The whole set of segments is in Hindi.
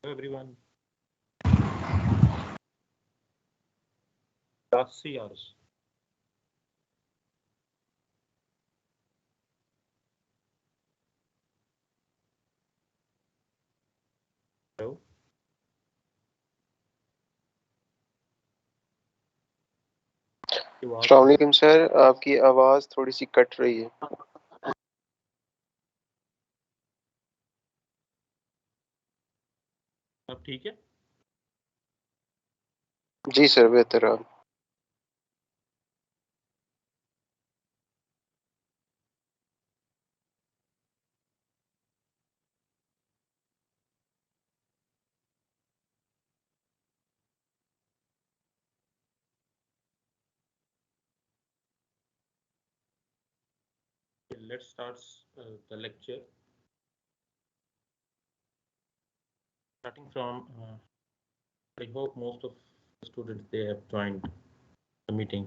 Hello everyone. Last 3 hours. Hello. अस्सलाम वालेकुम सर, आपकी आवाज़ थोड़ी सी कट रही है। अब ठीक है? जी सर, बेहतर आप। Let's start the lecture. Starting from, I hope most of the students they have joined the meeting.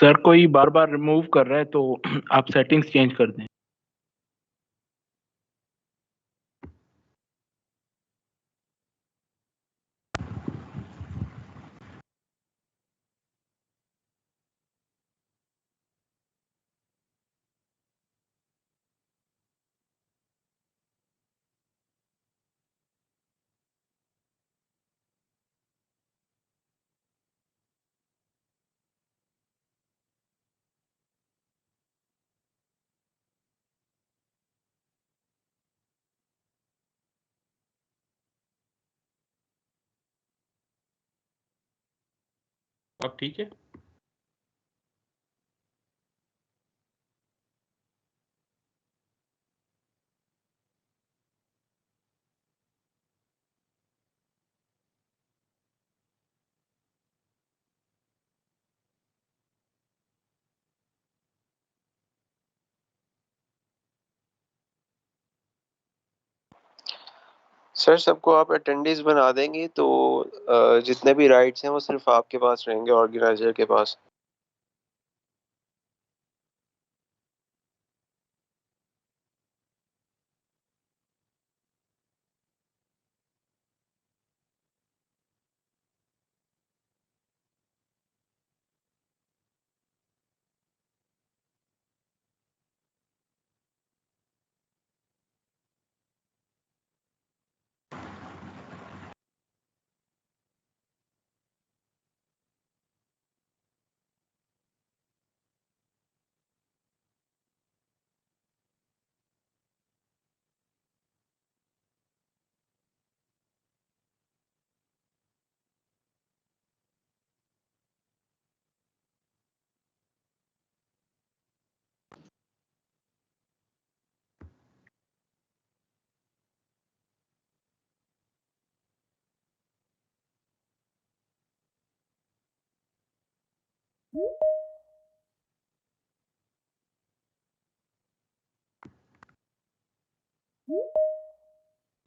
Sir कोई बार बार रिमूव कर रहा है तो आप सेटिंग्स चेंज कर दें। अब ठीक है? सर सबको आप अटेंडेंस बना देंगे तो जितने भी राइट्स हैं वो सिर्फ आपके पास रहेंगे, ऑर्गेनाइजर के पास।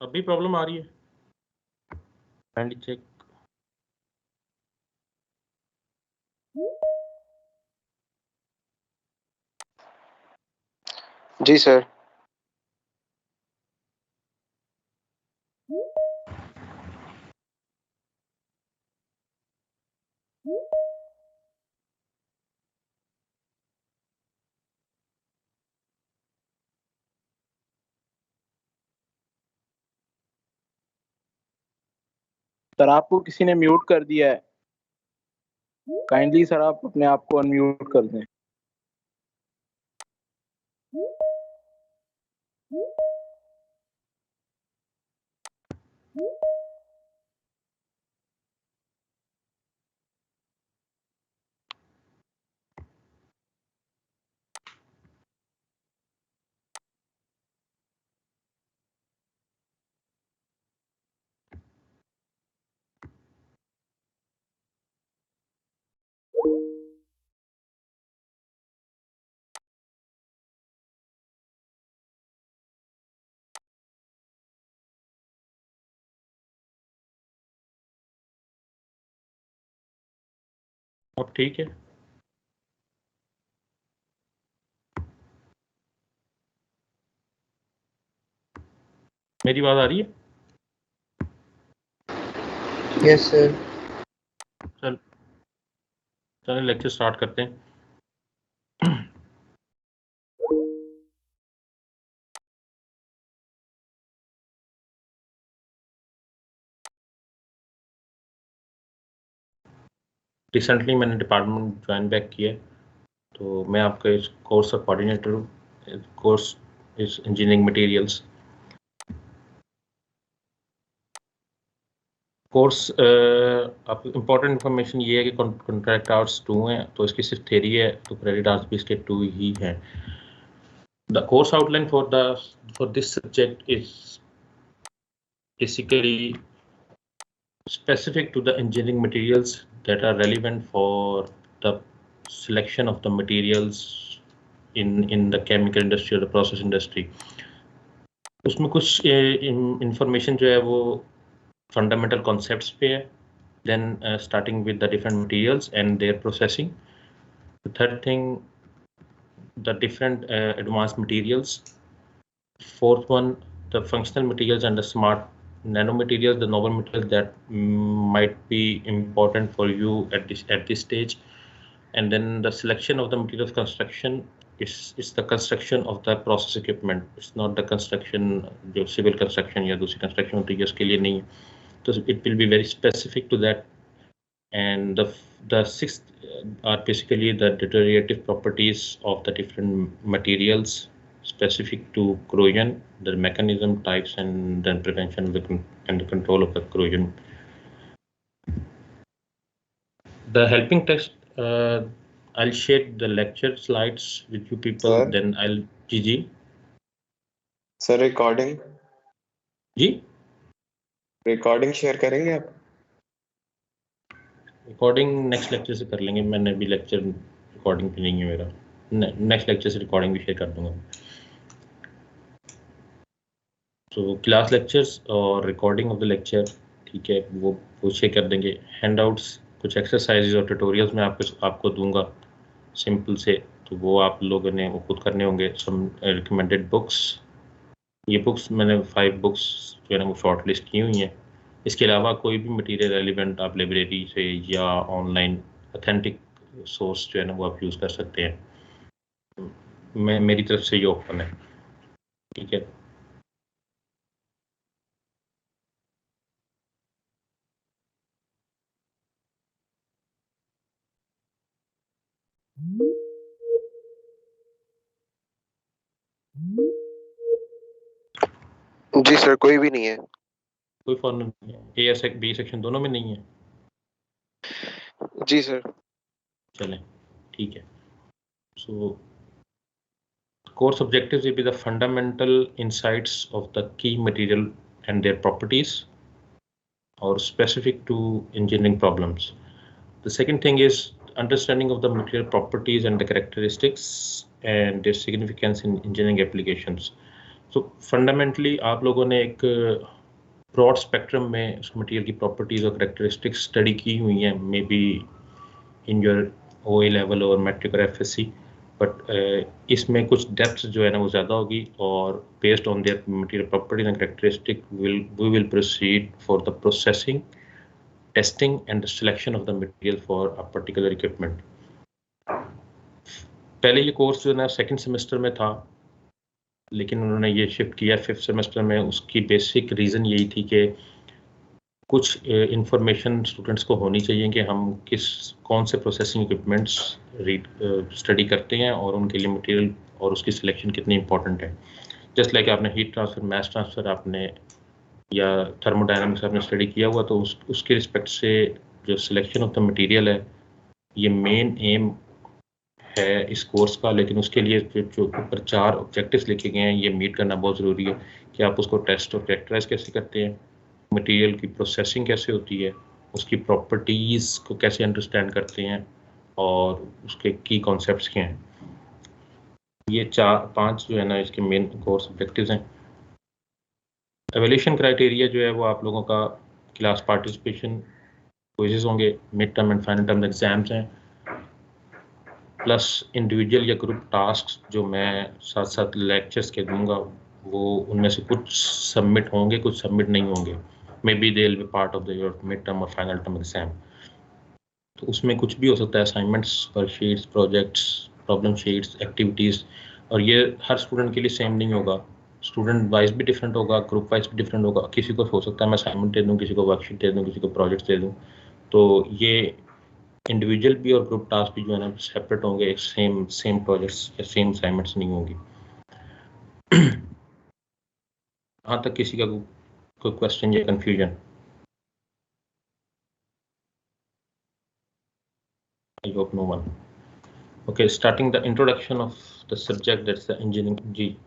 अब भी प्रॉब्लम आ रही है? Kindly check. जी सर। सर आपको किसी ने म्यूट कर दिया है, काइंडली सर आप अपने आप को अनम्यूट कर दें। अब ठीक है? मेरी बात आ रही है? Yes sir. चलिए लेक्चर स्टार्ट करते हैं। रिसेंटली मैंने डिपार्टमेंट ज्वाइन बैक किया है, तो मैं आपका इस कोर्स का कोऑर्डिनेटर हूँ। Course is engineering materials. Course आप इम्पोर्टेंट इन्फॉर्मेशन ये है कि कॉन्ट्रैक्ट आवर्स 2 हैं, तो इसकी सिर्फ थ्योरी है, तो क्रेडिट आवर्स भी इसके 2 ही हैं। The course outline for this subject is basically specific to the engineering materials that are relevant for the selection of the materials in the chemical industry or the process industry. उसमें कुछ information जो है वो fundamental concepts पे है, then starting with the different materials and their processing. The third thing, the different advanced materials. Fourth one, the functional materials and the smart nanomaterials, the novel materials that might be important for you at this stage. And then the selection of the materials construction is the construction of the process equipment. It's not the construction, जो civil construction या दूसरी construction होती है उसके लिए नहीं है. So it will be very specific to that. And the sixth are basically the deteriorative properties of the different materials specific to corrosion, the mechanism types, and then prevention and the control of the corrosion. The helping text, I'll share the lecture slides with you people. Sir? Then I'll ji sir recording share करेंगे आप? रिकॉर्डिंग नेक्स्ट लेक्चर से कर लेंगे। मैंने अभी लेक्चर रिकॉर्डिंग पे नहीं है मेरा। नेक्स्ट लेक्चर से रिकॉर्डिंग भी शेयर कर दूंगा। तो क्लास लेक्चर्स और रिकॉर्डिंग ऑफ द लेक्चर, ठीक है, वो शेयर कर देंगे। हैंडआउट्स, कुछ एक्सरसाइजेज और ट्यूटोरियल्स मैं आपको दूंगा सिंपल से, तो वो आप लोगों ने वो खुद करने होंगे। सम रिकमेंडेड बुक्स, ये बुक्स मैंने 5 बुक्स जो है ना वो शॉर्ट लिस्ट की हुई हैं। इसके अलावा कोई भी मटेरियल रेलिवेंट आप लाइब्रेरी से या ऑनलाइन ऑथेंटिक सोर्स जो है ना वो आप यूज़ कर सकते हैं। मेरी तरफ से ये ओपन है, ठीक है। जी सर, कोई भी नहीं है। कोई फॉर्म नहीं है? ए या बी सेक्शन दोनों में नहीं है? जी सर। चलें, ठीक है। So course objectives will be the fundamental insights of the key material and their properties or specific to engineering problems. The second thing is understanding of the material properties and the characteristics and their significance in engineering applications. So fundamentally आप लोगों ने एक broad spectrum में उस material की properties और characteristics study की हुई हैं, maybe in your OA level और metric और FSC, बट इसमें कुछ डेप्थ जो है ना वो ज़्यादा होगी, और based on their material properties and characteristic we will proceed for the processing, testing and the selection of the material for a particular equipment. पहले ये कोर्स जो है ना सेकंड सेमेस्टर में था, लेकिन उन्होंने ये शिफ्ट किया 5th सेमेस्टर में। उसकी बेसिक रीज़न यही थी कि कुछ इंफॉर्मेशन स्टूडेंट्स को होनी चाहिए कि हम कौन से प्रोसेसिंग इक्विपमेंट्स स्टडी करते हैं और उनके लिए मटेरियल और उसकी सिलेक्शन कितनी इंपॉर्टेंट है। जस्ट लाइक आपने हीट ट्रांसफ़र, मास ट्रांसफ़र आपने या थर्मोडायनामिक्स आपने स्टडी किया हुआ, तो उसके रिस्पेक्ट से जो सिलेक्शन ऑफ द मटेरियल है ये मेन एम है इस कोर्स का। लेकिन उसके लिए जो ऊपर 4 ऑब्जेक्टिव्स लिखे गए हैं ये मीट करना बहुत ज़रूरी है कि आप उसको टेस्ट और कैरेक्टराइज कैसे करते हैं, मटेरियल की प्रोसेसिंग कैसे होती है, उसकी प्रॉपर्टीज़ को कैसे अंडरस्टैंड करते हैं और उसके की कॉन्सेप्ट्स क्या हैं। ये 4-5 जो है ना इसके मेन कोर्स ऑब्जेक्टिव्स हैं। एवल्यूशन क्राइटेरिया जो है वो आप लोगों का क्लास पार्टिसिपेशन, क्विज़ेस होंगे, mid term and final term exams हैं, प्लस इंडिविजुअल या ग्रुप टास्क जो मैं साथ साथ लेक्चर्स के दूंगा, वो उनमें से कुछ सबमिट होंगे, कुछ सबमिट नहीं होंगे। May be they will be part of your mid term और फाइनल टर्म एग्जाम। तो उसमें कुछ भी हो सकता है, assignments, worksheets, projects, problem sheets, activities. और ये हर स्टूडेंट के लिए सेम नहीं होगा, स्टूडेंट वाइज भी डिफरेंट होगा, ग्रुप वाइज भी डिफरेंट होगा। किसी को हो सकता है मैं असाइनमेंट दे दूँ, किसी को वर्कशीट दे दूँ, किसी को प्रोजेक्ट्स दे दूँ। तो ये इंडिविजुअल भी और ग्रुप टास्क भी जो है ना सेपरेट होंगे, एक सेम प्रोजेक्ट्स या सेम असाइनमेंट्स नहीं होंगी। यहाँ तक किसी का कोई क्वेश्चन या confusion? I hope no one. Okay, starting the introduction of the subject, that's the engineering G.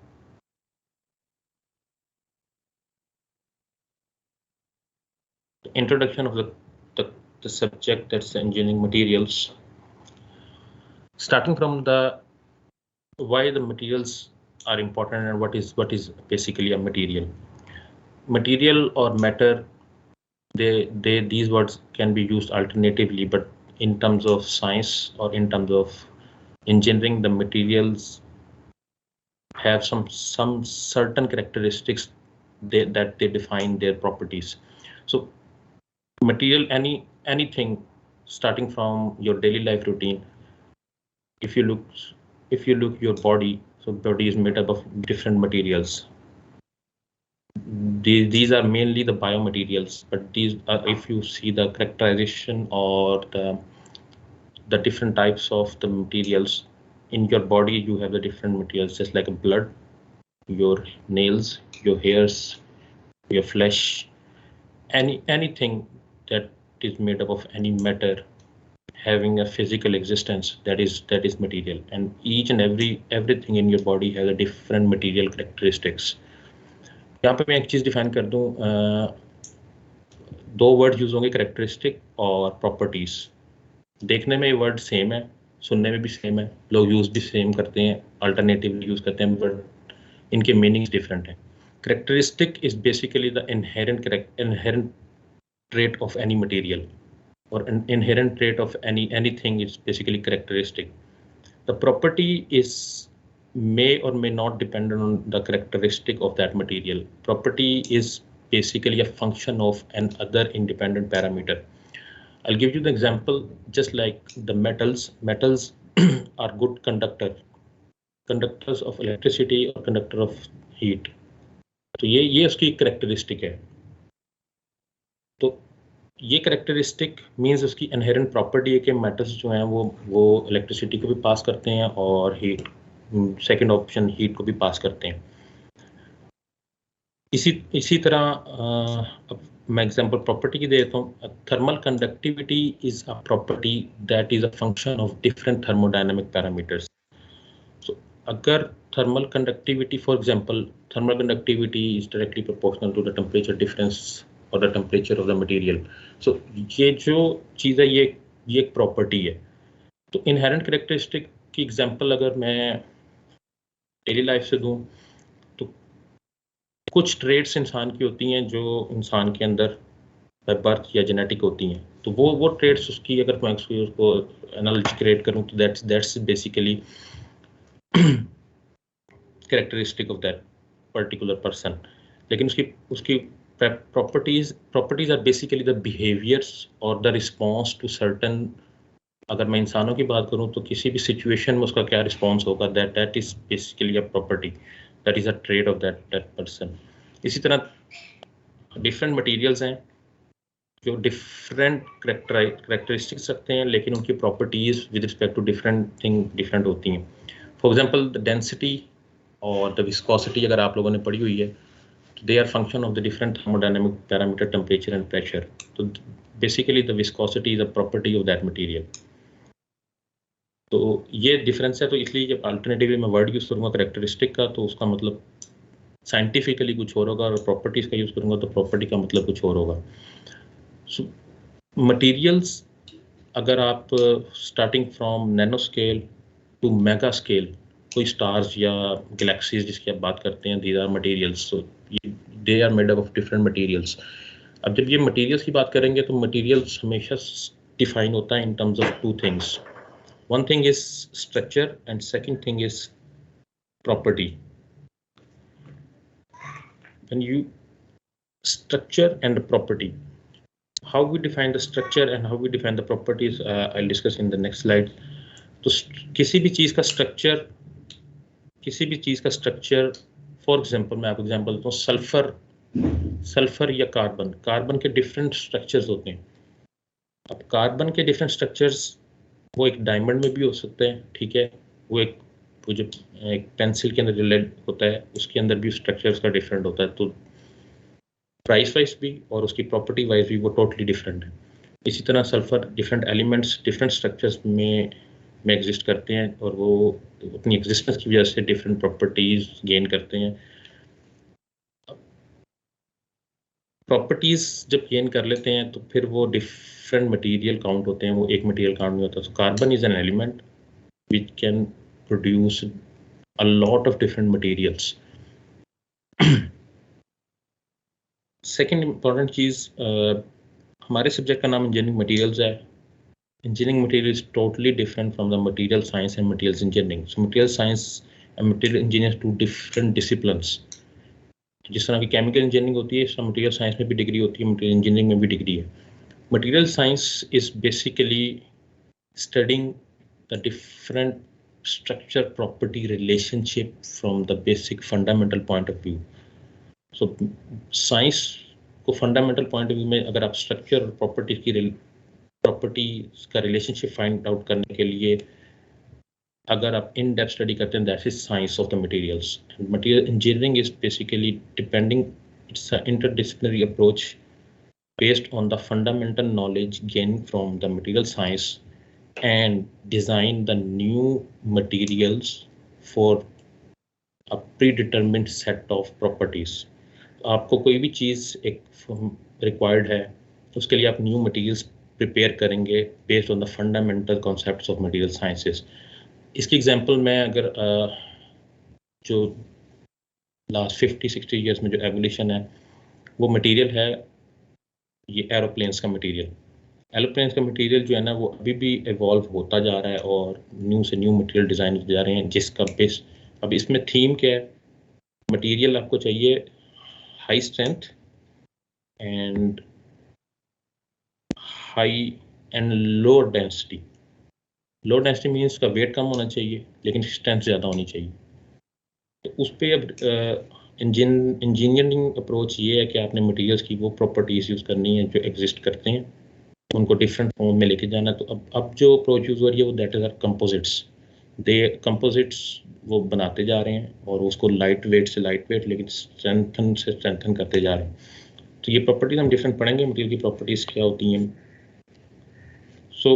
The introduction of the subject, that's the engineering materials. Starting from the why the materials are important and what is basically a material. Material or matter, these words can be used alternatively, but in terms of science or in terms of engineering, the materials have some certain characteristics that they define their properties. So material, anything starting from your daily life routine. If you look your body, so body is made up of different materials. These are mainly the biomaterials, but these are, if you see the characterization or the different types of the materials in your body, you have the different materials, just like blood, your nails, your hairs, your flesh, anything that is made up of any matter having a physical existence, that is material. And each and everything in your body has a different material characteristics. यहाँ पे मैं एक चीज डिफाइन कर दूं, दो वर्ड यूज होंगे, कैरेक्टरिस्टिक और प्रॉपर्टीज। देखने में ये वर्ड सेम है, सुनने में भी सेम है, लोग यूज भी सेम करते हैं, अल्टरनेटिव यूज करते हैं, बट इनके मीनिंग्स डिफरेंट हैं। Characteristic is basically the inherent trait of any material, or an inherent trait of anything is basically characteristic. The property may or may not depend on the characteristic of that material. Property is basically a function of another independent parameter. I'll give you the example, just like the metals. Metals are good conductors of electricity or conductor of heat. तो ये उसकी कैरेक्टरिस्टिक है। तो ये कैरेक्टरिस्टिक मींस उसकी इनहेरेंट प्रॉपर्टी है कि मेटल्स जो हैं वो इलेक्ट्रिसिटी को भी पास करते हैं और हीट, सेकंड ऑप्शन, हीट को भी पास करते हैं। इसी तरह अब मैं एग्जांपल प्रॉपर्टी की देता हूँ। Thermal conductivity is a property that is a function of different thermodynamic parameters. So अगर thermal conductivity, for example, thermal conductivity is directly proportional to the temperature difference और the temperature of the material. So ये जो चीज़ है ये एक प्रॉपर्टी है। तो इनहेरेंट कैरेक्टरिस्टिक की एग्जांपल अगर मैं डेली लाइफ से दूं, तो कुछ ट्रेड्स इंसान की होती हैं जो इंसान के अंदर बाय बर्थ या जेनेटिक होती हैं। तो वो ट्रेड्स उसकी, अगर मैं उसको एनालॉजी क्रिएट करूं, तो that's basically characteristic of that particular person. लेकिन उसकी properties are basically the behaviours और द रिस्पॉन्स टू सर्टन। अगर मैं इंसानों की बात करूं तो किसी भी सिचुएशन में उसका क्या रिस्पॉन्स होगा, that is basically a property, that is a trade off that person. इसी तरह डिफरेंट मटेरियल्स हैं जो डिफरेंट कैरेक्टरिस्टिक्स रखते हैं, लेकिन उनकी properties with respect to different thing different होती हैं। फॉर एग्जांपल द डेंसिटी और द विस्कोसिटी अगर आप लोगों ने पढ़ी हुई है, तो they are function of the different thermodynamic parameter, temperature and pressure. तो basically the viscosity is a property of that material. तो ये डिफरेंस है। तो इसलिए जब अल्टरनेटिवली मैं वर्ड यूज़ करूँगा कैरेक्टरिस्टिक का, तो उसका मतलब साइंटिफिकली कुछ और होगा, और प्रॉपर्टीज़ का यूज़ करूँगा तो प्रॉपर्टी का मतलब कुछ और होगा। सो मटेरियल्स, अगर आप starting from nano scale to mega scale, कोई स्टार्स या गैलेक्सीज जिसकी आप बात करते हैं, these are materials. So they are made up of different materials. अब जब ये मटेरियल्स की बात करेंगे तो मटेरियल्स हमेशा डिफाइन होता है in terms of two things. one thing is structure and second thing is property. When you structure and property, how we define the structure and how we define the properties, I'll discuss in the next slide. तो किसी भी चीज का स्ट्रक्चर, फॉर एग्जांपल मैं आपको एग्जांपल देता हूँ, सल्फर या कार्बन के डिफरेंट स्ट्रक्चर्स होते हैं। अब कार्बन के डिफरेंट स्ट्रक्चर्स वो एक डायमंड में भी हो सकते हैं, ठीक है, वो जो एक पेंसिल के अंदर जो लेड होता है उसके अंदर भी स्ट्रक्चर्स का डिफरेंट होता है, तो प्राइस वाइज भी और उसकी प्रॉपर्टी वाइज भी वो टोटली डिफरेंट है। इसी तरह sulphur different elements different structures में एग्जिस्ट करते हैं और वो अपनी एग्जिस्टेंस की वजह से डिफरेंट प्रॉपर्टीज गेन करते हैं। प्रॉपर्टीज जब गेन कर लेते हैं तो फिर वो डिफरेंट मटेरियल काउंट होते हैं, वो एक मटेरियल काउंट नहीं होता। So carbon is an element which can produce a lot of different materials. Second important चीज़, हमारे सब्जेक्ट का नाम इंजीनियरिंग मटेरियल्स है। Engineering material is totally different from the material science and materials engineering. So material science and material engineering two different disciplines. जिस तरह की केमिकल इंजीनियरिंग होती है, इस तरह मटेरियल साइंस में भी डिग्री होती है, मटेरियल इंजीनियरिंग में भी डिग्री है। Material science is basically studying the different structure property relationship from the basic fundamental point of view. So science को फंडामेंटल पॉइंट ऑफ व्यू में अगर आप स्ट्रक्चर और प्रॉपर्टी का रिलेशनशिप फाइंड आउट करने के लिए अगर आप इन डेप्थ स्टडी करते हैं, that is science of the materials. Material engineering is basically depending, it's a interdisciplinary approach based on the fundamental knowledge gained from the material science and design the new materials for a predetermined set of properties. आपको कोई भी चीज़ एक रिक्वायर्ड है, उसके लिए आप न्यू मटेरियल्स प्रिपेयर करेंगे based on the fundamental concepts of material sciences. इसकी एग्जांपल मैं अगर जो लास्ट 50-60 ईयर्स में जो एवोल्यूशन है, वो मटेरियल है ये एरोप्लेन्स का मटेरियल। एरोप्लेन्स का मटेरियल जो है ना, वो अभी भी इवॉल्व होता जा रहा है और न्यू से न्यू मटेरियल डिज़ाइन होते जा रहे हैं, जिसका बेस अब इसमें थीम क्या है, मटेरियल आपको चाहिए high strength and high and low density. Low density means का वेट कम होना चाहिए लेकिन स्ट्रेंथ ज़्यादा होनी चाहिए। तो उस पर अब इंजीनियरिंग अप्रोच ये है कि आपने मटेरियल्स की वो प्रॉपर्टीज़ यूज़ करनी है जो एग्जिस्ट करते हैं, उनको डिफरेंट फॉर्म में लेके जाना। तो अब जो अप्रोच यूज़ हो रही है वो that is are composites. Composites वो बनाते जा रहे हैं और उसको लाइट वेट से लाइट वेट लेकिन स्ट्रेंथन से स्ट्रेंथन करते जा रहे हैं। तो ये प्रॉपर्टीज हम डिफरेंट पढ़ेंगे, मटेरियल की प्रॉपर्टीज़ क्या होती हैं। So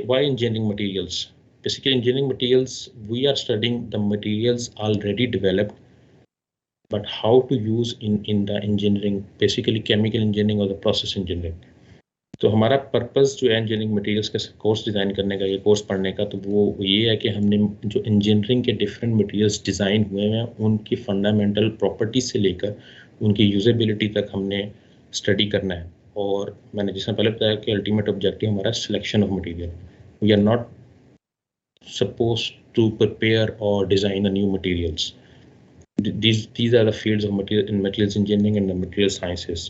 why engineering materials? Basically engineering materials, we are studying the materials already developed, but how to use in the engineering, basically chemical engineering or the process engineering. तो हमारा पर्पस जो है इंजीनियरिंग मटेरियल्स का कोर्स डिज़ाइन करने का, ये कोर्स पढ़ने का, तो वो ये है कि हमने जो इंजीनियरिंग के डिफरेंट मटेरियल्स डिज़ाइन हुए हैं उनकी फंडामेंटल प्रॉपर्टीज से लेकर उनकी यूजेबिलिटी तक हमने स्टडी करना है। और मैंने जिसने पहले बताया कि अल्टीमेट ऑब्जेक्टिव हमारा selection of material. We are not suppose to prepare और design the new materials. These are the fields of materials engineering and the material sciences.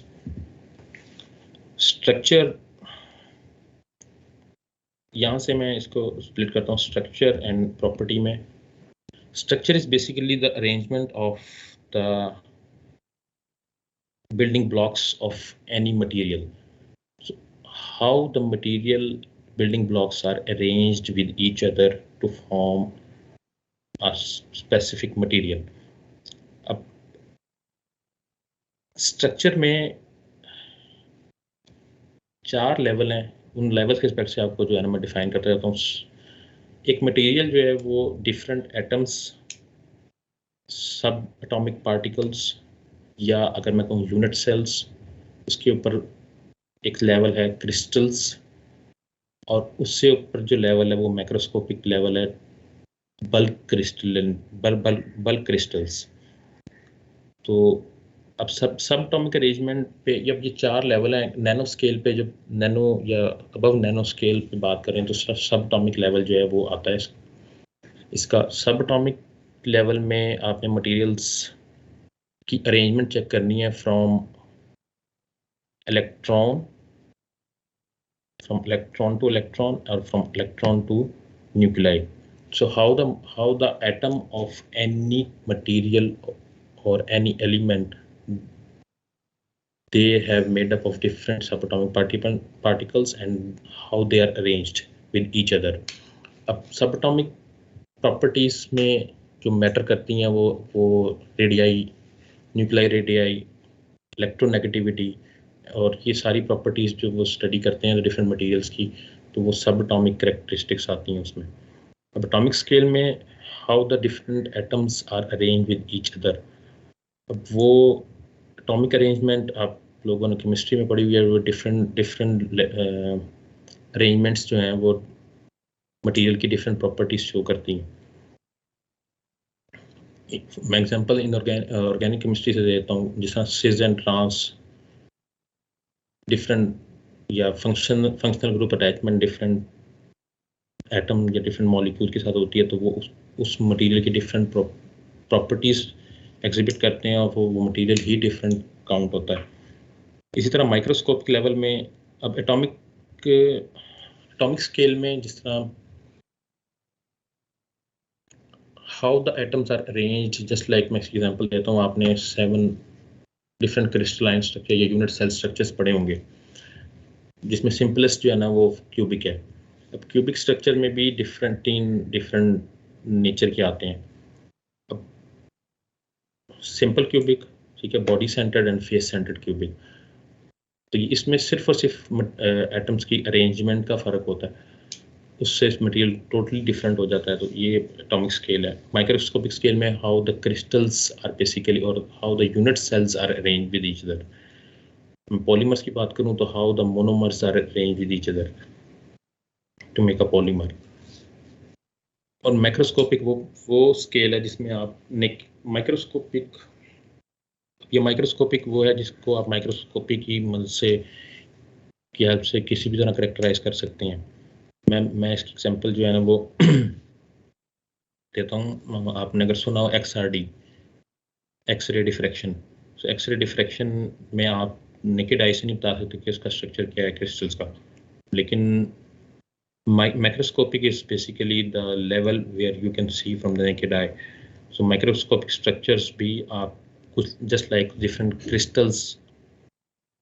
Structure, यहाँ से मैं इसको स्प्लिट करता हूँ स्ट्रक्चर एंड प्रॉपर्टी में। Structure is basically the arrangement of the building blocks of any material. So how the material building blocks are arranged with each other to form a specific material. अब स्ट्रक्चर में 4 लेवल हैं, उन लेवल्स के रिस्पेक्ट से आपको जो है ना मैं डिफाइन करता रहता हूँ। एक मटेरियल जो है वो डिफरेंट एटम्स, सब एटॉमिक पार्टिकल्स, या अगर मैं कहूँ यूनिट सेल्स, उसके ऊपर एक लेवल है क्रिस्टल्स, और उससे ऊपर जो लेवल है वो मैक्रोस्कोपिक लेवल है बल्क क्रिस्टल्स। तो अब सब एटॉमिक अरेंजमेंट पे जब ये 4 लेवल हैं, नैनो स्केल पे जब नैनो या अबव नैनो स्केल पे बात करें तो सब एटॉमिक लेवल जो है वो आता है। इसका सब एटॉमिक लेवल में आपने मटेरियल्स की अरेंजमेंट चेक करनी है from electron to electron or from electron to nuclei. So how the atom of any material or any element, they have made up of different subatomic particles and how they are arranged with each other. अब subatomic properties में जो मैटर करती हैं वो रेडियाई, न्यूक्लियर रेडियाई, इलेक्ट्रोनेगेटिविटी और ये सारी प्रॉपर्टीज जो वो स्टडी करते हैं डिफरेंट मटेरियल्स की, तो वो सब एटॉमिक कैरेक्टरिस्टिक्स आती हैं उसमें। अब एटॉमिक स्केल में how the different atoms are arrange with each other, अब वो एटॉमिक अरेंजमेंट आप लोगों ने केमिस्ट्री में पढ़ी हुई है, वो डिफरेंट अरेंजमेंट्स जो हैं वो मटेरियल की डिफरेंट प्रॉपर्टीज शो करती हैं। मैं एग्जांपल इन ऑर्गेनिक केमिस्ट्री से देता हूँ, जिस तरह सिस एंड ट्रांस डिफरेंट या functional group attachment different atom या डिफरेंट मॉलिक्यूल के साथ होती है, तो वो उस मटेरियल की डिफरेंट प्रॉपर्टीज एग्जिबिट करते हैं और वो मटेरियल ही डिफरेंट काउंट होता है। इसी तरह माइक्रोस्कोपिक लेवल में अब एटॉमिक स्केल में जिस तरह how the atoms are arranged, just like मैं एग्जांपल देता हूँ, आपने 7 डिफरेंट क्रिस्टलाइन स्ट्रक्चर या यूनिट सेल स्ट्रक्चर्स पढ़े होंगे, जिसमें सिंपलेस्ट जो है ना वो क्यूबिक है। अब क्यूबिक स्ट्रक्चर में भी डिफरेंट नेचर के आते हैं। अब सिंपल क्यूबिक, ठीक है, body centred and face centred cubic, तो इसमें सिर्फ और सिर्फ एटम्स की अरेंजमेंट का फ़र्क होता है, उससे मटेरियल टोटली डिफरेंट हो जाता है। तो ये एटॉमिक स्केल है। माइक्रोस्कोपिक स्केल में how the crystals are basically और how the unit cells are arrange with each other. Polymers की बात करूं तो how the monomers are arrange with each other to make a polymer. और माइक्रोस्कोपिक वो स्केल है जिसमें आप माइक्रोस्कोपिक वो है जिसको आप माइक्रोस्कोपिक की मदद से की हेल्प से किसी भी तरह करेक्टराइज कर सकते हैं। मैं इसकी एग्जांपल जो है ना वो देता हूँ। आपने अगर सुना हो XRD, एक्सरे डिफ्रैक्शन, तो एक्सरे डिफ्रैक्शन में आप नेकेड आई से नहीं बता सकते कि उसका स्ट्रक्चर क्या है क्रिस्टल्स का, लेकिन microscopic is basically the level where you can see from the naked eye. So microscopic structures भी आप कुछ जस्ट लाइक डिफरेंट क्रिस्टल्स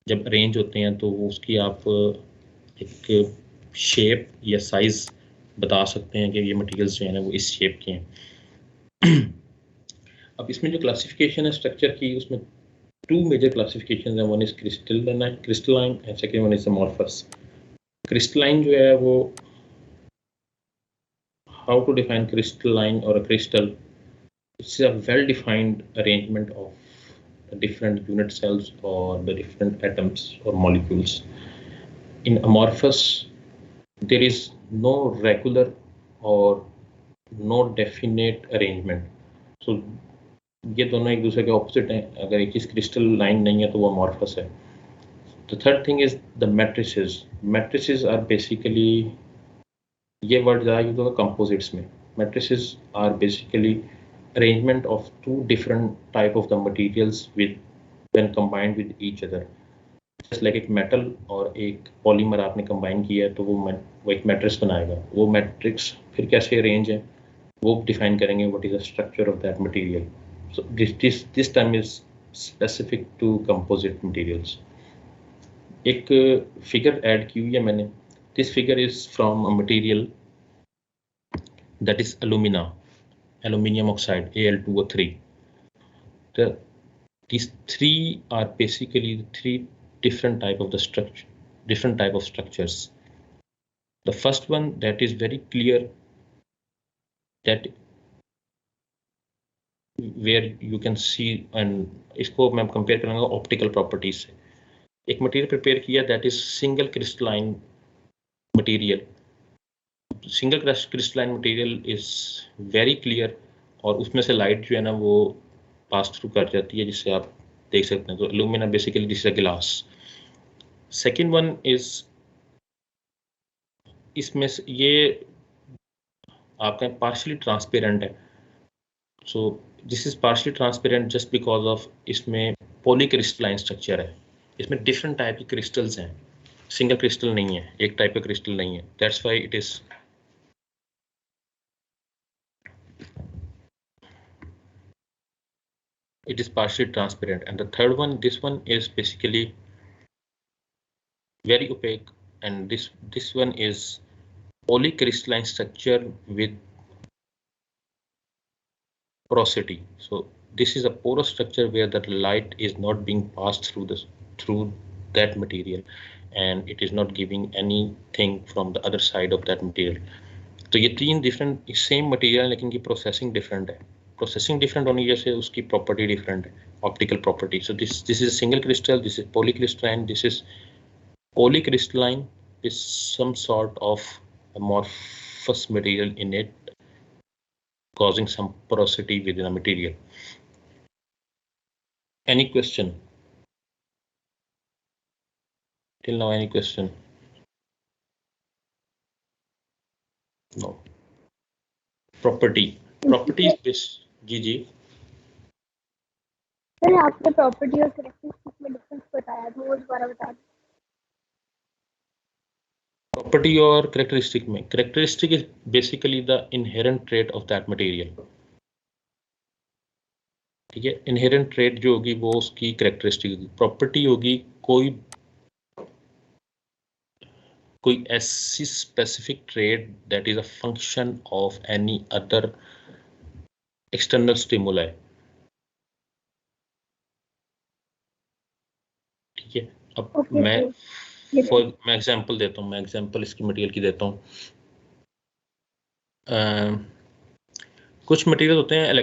जब अरेंज होते हैं तो वो उसकी आप एक शेप या साइज बता सकते हैं कि ये मटेरियल्स जो है ना वो इस शेप के हैं। अब इसमें जो क्लासिफिकेशन है स्ट्रक्चर की, उसमें 2 मेजर क्लासिफिकेशन है। One is crystalline and second one is amorphous. Crystalline जो है वो हाउ टू डिफाइन क्रिस्टलाइन और a crystal, it's a well defined arrangement of different unit cells or the different atoms or molecules. In amorphous, there is no regular or no definite arrangement. So ये दोनों एक दूसरे के ऑपोजिट हैं। अगर एक चीज क्रिस्टल लाइन नहीं है तो वो अमॉर्फस है। The third thing is the matrices. Matrices are basically, ये वर्ड ज़्यादा यूज होगा कंपोजिट्स में। Matrices are basically arrangement of 2 different type of the materials with when combined with each other. Just like एक metal और एक polymer आपने combine किया है तो वो एक matrix बनाएगा। वो matrix फिर कैसे arrange है वो define करेंगे what is the structure of that material. So this term is specific to composite materials. एक figure add की हुई है मैंने। This figure is from a material that is aluminium oxide, Al2O3. These 3 are basically 3 different type of structures. The first one that is very clear, that where you can see, and इसको मैं कंपेयर करूँगा ऑप्टिकल प्रॉपर्टीज से। एक मटेरियल प्रिपेयर किया that is single crystalline material. Single crystalline material is very clear और उसमें से लाइट जो है ना वो पास थ्रू कर जाती है, जिससे आप देख सकते हैं। तो alumina basically this is a glass. Second one is, इसमें ये आपका पार्शियली ट्रांसपेरेंट है। So this is partially transparent just because of इसमें पॉलीक्रिस्टलाइन स्ट्रक्चर है। इसमें डिफरेंट टाइप के क्रिस्टल्स हैं, सिंगल क्रिस्टल नहीं है, एक टाइप का क्रिस्टल नहीं है। That's why it is partially transparent. And the third one, this one is basically very opaque, and this one is polycrystalline structure with porosity. So this is a porous structure where the light is not being passed through that material, and it is not giving anything from the other side of that material. तो ये तीन डिफरेंट सेम मटेरियल लेकिन की प्रोसेसिंग डिफरेंट है। प्रोसेसिंग डिफरेंट होने की वजह से उसकी प्रॉपर्टी डिफरेंट है, optical property. So this is a single crystal, this is polycrystalline, this is polycrystalline with some sort of amorphous material in it, causing some porosity within a material. Any question? Till now, any question? No. Properties this जी सर आपने प्रॉपर्टी और कैरेक्टरिस्टिक में डिफरेंस बताया था, वो दोबारा बता दीजिए। प्रॉपर्टी और कैरेक्टरिस्टिक में, characteristic is basically the inherent trait of that material. ठीक है, इनहेरेंट ट्रेट जो होगी वो उसकी कैरेक्टरिस्टिक होगी। प्रॉपर्टी होगी कोई ऐसी specific trait that is a function of any other external stimuli. ठीक है, अब मैं एग्जांपल देता हूँ, मैं एग्जांपल इसकी मटेरियल की देता हूँ। कुछ मटेरियल होते हैं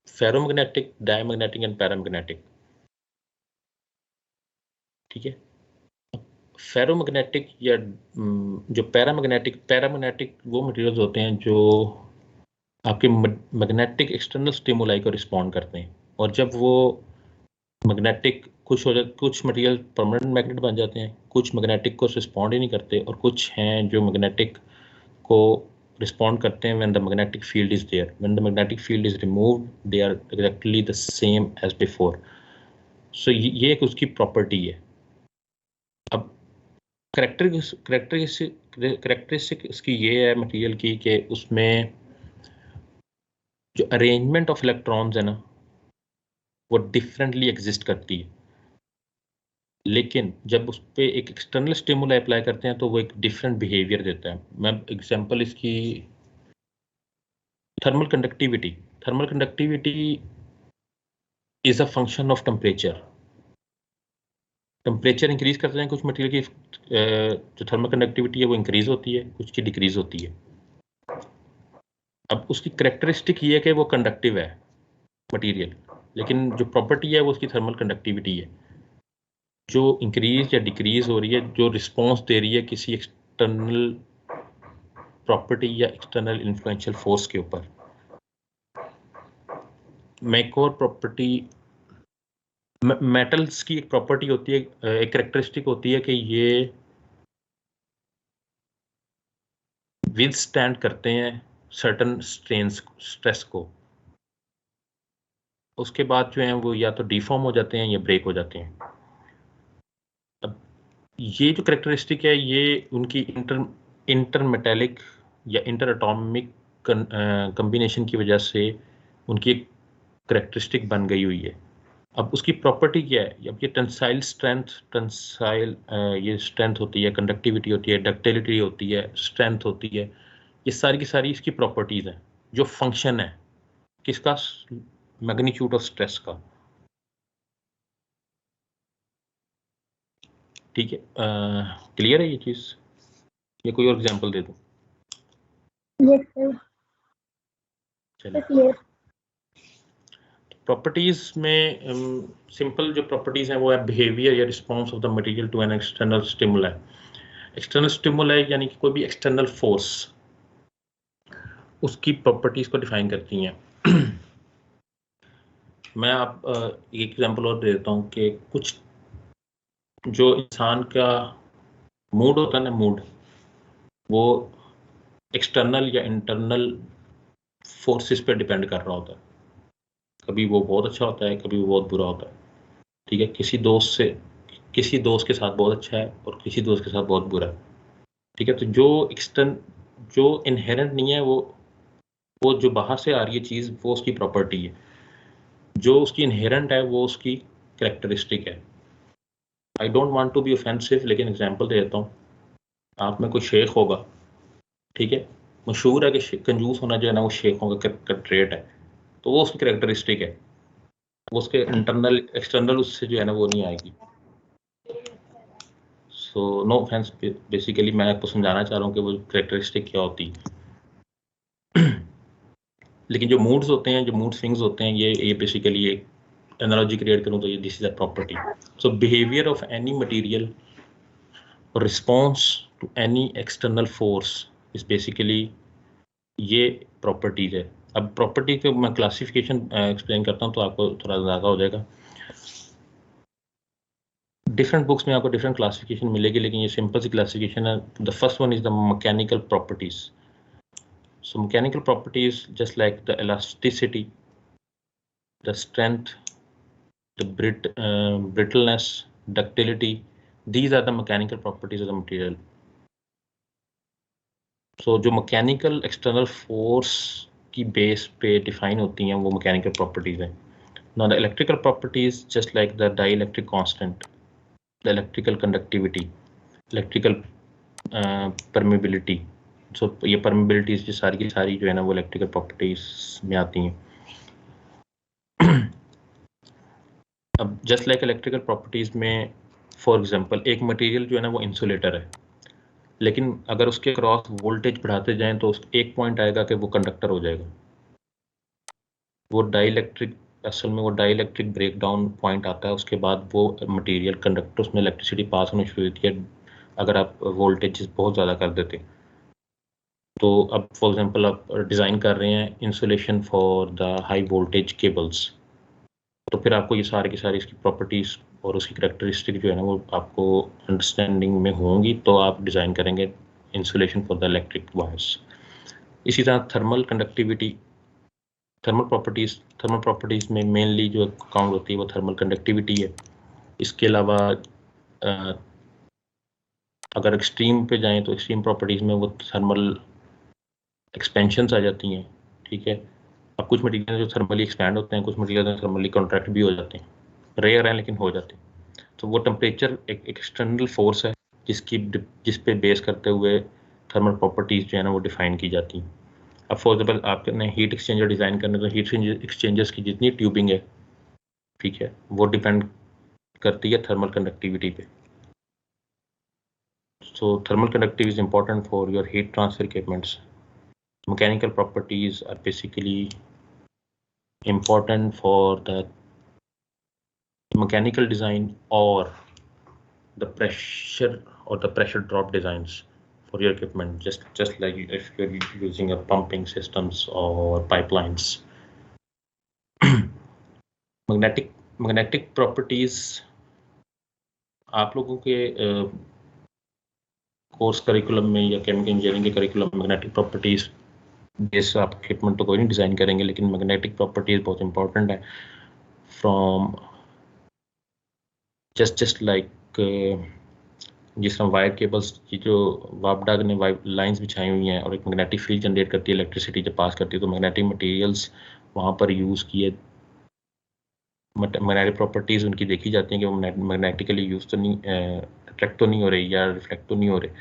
फेरोमैग्नेटिक, डायमैग्नेटिक एंड पैरामैग्नेटिक। ठीक है, फेरोमैग्नेटिक या जो पैरामैग्नेटिक वो मटेरियल्स होते हैं जो आपके मैग्नेटिक एक्सटर्नल स्टिमुलाई को रिस्पॉन्ड करते हैं, और जब वो मैग्नेटिक कुछ मटेरियल परमानेंट मैग्नेट बन जाते हैं, कुछ मैग्नेटिक को रिस्पॉन्ड ही नहीं करते, और कुछ हैं जो मैग्नेटिक को रिस्पॉन्ड करते हैं when the magnetic field is there. When the magnetic field is removed they are exactly the same as before. So ये एक उसकी प्रॉपर्टी है। अब कैरेक्टरिस्टिक इसकी ये है मटेरियल की कि उसमें जो अरेंजमेंट ऑफ इलेक्ट्रॉन्स है ना वो डिफरेंटली एग्जिस्ट करती है, लेकिन जब उस पर एक एक्सटर्नल स्टिमुलाई अप्लाई करते हैं तो वो एक डिफरेंट बिहेवियर देता है। मैं एग्जांपल इसकी thermal conductivity is a function of temperature. Temperature increase करते हैं कुछ मटेरियल की जो थर्मल कंडक्टिविटी है वो इंक्रीज होती है, कुछ की डिक्रीज होती है। अब उसकी कैरेक्टरिस्टिक ये है कि वो कंडक्टिव है मटेरियल, लेकिन जो प्रॉपर्टी है वो उसकी थर्मल कंडक्टिविटी है जो इंक्रीज या डिक्रीज हो रही है, जो रिस्पॉन्स दे रही है किसी एक्सटर्नल प्रॉपर्टी या एक्सटर्नल इन्फ्लुएंशियल फोर्स के ऊपर। एक और प्रॉपर्टी मेटल्स की एक प्रॉपर्टी होती है, एक कैरेक्टरिस्टिक होती है कि ये विथस्टैंड करते हैं सर्टन स्ट्रेस को, उसके बाद जो है वो या तो डिफॉर्म हो जाते हैं या ब्रेक हो जाते हैं। अब ये जो कैरेक्टरिस्टिक है ये उनकी इंटरमेटेलिक या इंटर एटॉमिक कम्बिनेशन की वजह से उनकी एक कैरेक्टरिस्टिक बन गई हुई है। अब उसकी प्रॉपर्टी क्या है? अब ये टेंसाइल ये स्ट्रेंथ होती है, कंडक्टिविटी होती है, डक्टिलिटी होती है, स्ट्रेंथ होती है, ये सारी की सारी इसकी प्रॉपर्टीज हैं जो फंक्शन है किसका? मैग्नीट्यूड ऑफ स्ट्रेस का। ठीक है, क्लियर है ये चीज? ये कोई और एग्जांपल दे दूं? चलिए, प्रॉपर्टीज में सिंपल जो प्रॉपर्टीज हैं वो है बिहेवियर या response of the material to an external stimuli. External stimuli यानी कि कोई भी एक्सटर्नल फोर्स उसकी प्रॉपर्टीज को डिफाइन करती हैं। मैं आप एक एग्जांपल और दे देता हूँ कि कुछ जो इंसान का मूड होता है ना, मूड वो एक्सटर्नल या इंटरनल फोर्सेस पे डिपेंड कर रहा होता है। कभी वो बहुत अच्छा होता है, कभी वो बहुत बुरा होता है। ठीक है, किसी दोस्त के साथ बहुत अच्छा है और किसी दोस्त के साथ बहुत बुरा है। ठीक है, तो जो इनहेरेंट नहीं है वो जो बाहर से आ रही है चीज़ वो उसकी प्रॉपर्टी है, जो उसकी इनहेरेंट है वो उसकी कैरेक्टरिस्टिक है। I don't want to be offensive, लेकिन एग्जांपल दे देता हूँ। आप में कोई शेख होगा, ठीक है, मशहूर है कि कंजूस होना जो है ना वो शेखों का ट्रेट है, तो वो उसकी कैरेक्टरिस्टिक है, वो उसके इंटरनल एक्सटर्नल उससे जो है ना वो नहीं आएगी। सो नो ऑफेंस, बेसिकली मैं आपको समझाना चाह रहा हूँ कि वो कैरेक्टरिस्टिक क्या होती है। लेकिन जो मूड्स होते हैं, जो मूड स्विंग्स होते हैं, ये बेसिकली एक एनालॉजी क्रिएट करूँ तो ये this is a property. So behaviour of any material, response to any external force is basically ये प्रॉपर्टीज है। अब प्रॉपर्टी के मैं क्लासिफिकेशन एक्सप्लेन करता हूँ तो आपको थोड़ा अंदाजा हो जाएगा। डिफरेंट बुक्स में आपको डिफरेंट क्लासिफिकेशन मिलेगी, लेकिन ये सिंपल सी क्लासिफिकेशन है। The first one is the mechanical properties. So mechanical properties, just like the elasticity, the strength, the brittleness, ductility, these are the mechanical properties of the material. So जो mechanical external force की base पे define होती हैं वो mechanical properties हैं. Now the electrical properties, just like the dielectric constant, the electrical conductivity, electrical permeability. So ये permeabilities जो सारी की सारी जो है ना वो electrical properties में आती हैं. अब जस्ट लाइक इलेक्ट्रिकल प्रॉपर्टीज में फॉर एग्जांपल एक मटेरियल जो है ना वो इंसुलेटर है, लेकिन अगर उसके क्रॉस वोल्टेज बढ़ाते जाएं तो एक पॉइंट आएगा कि वो कंडक्टर हो जाएगा। वो डाइलेक्ट्रिक, असल में वो डाइलेक्ट्रिक ब्रेकडाउन पॉइंट आता है, उसके बाद वो मटेरियल कंडक्टर, उसमें इलेक्ट्रिसिटी पास होनी शुरू होती है अगर आप वोल्टेज बहुत ज़्यादा कर देते। तो अब फॉर एग्जांपल आप डिज़ाइन कर रहे हैं insulation for the high voltage cables, तो फिर आपको ये सारी की सारी इसकी प्रॉपर्टीज़ और उसकी करैक्टरिस्टिक जो है ना वो आपको अंडरस्टैंडिंग में होंगी, तो आप डिज़ाइन करेंगे insulation for the electric wires. इसी तरह थर्मल कंडक्टिविटी, थर्मल प्रॉपर्टीज़ में मेनली जो काउंट होती है वो थर्मल कंडक्टिविटी है। इसके अलावा अगर एक्सट्रीम पे जाएं तो एक्सट्रीम प्रॉपर्टीज़ में वो थर्मल एक्सपेंशंस आ जाती हैं। ठीक है, अब कुछ मटेरियल जो थर्मली एक्सपैंड होते हैं, कुछ मटेरियल थर्मली कॉन्ट्रैक्ट भी हो जाते हैं, रेयर हैं लेकिन हो जाते हैं। तो वो टेम्परेचर एक एक्सटर्नल फोर्स है जिस पे बेस करते हुए थर्मल प्रॉपर्टीज़ जो है ना वो डिफाइन की जाती हैं। अब फॉर एग्जाम्पल आपने हीट एक्सचेंजर डिज़ाइन करने, तो हीट एक्सचेंजर्स की जितनी ट्यूबिंग है, ठीक है, वो डिपेंड करती है थर्मल कंडक्टिविटी पे। So thermal conductivity is important for your heat transfer equipments. Mechanical properties are basically important for the mechanical design or the pressure or the pressure drop designs for your equipment, just like if you're using a pumping systems or pipelines. Magnetic properties, आप लोगों के कोर्स करिकुलम में या केमिकल इंजीनियरिंग के करिकुलम में मैग्नेटिक प्रॉपर्टीज बेस आप इक्विपमेंट तो कोई नहीं डिज़ाइन करेंगे, लेकिन मैग्नेटिक प्रॉपर्टीज बहुत इंपॉर्टेंट है। फ्रॉम जस्ट लाइक जिस तरह वायर केबल्स की जो वापडा ने लाइंस बिछाई हुई हैं और एक मैग्नेटिक फील्ड जनरेट करती है, इलेक्ट्रिसिटी जब पास करती है, तो मैग्नेटिक मटेरियल्स वहाँ पर यूज़ किए, मैग्नेटिक प्रॉपर्टीज़ उनकी देखी जाती हैं कि वो मैग्नेटिकली यूज तो नहीं, अट्रैक्ट तो नहीं हो रही या रिफ्लेक्ट तो नहीं हो रहे।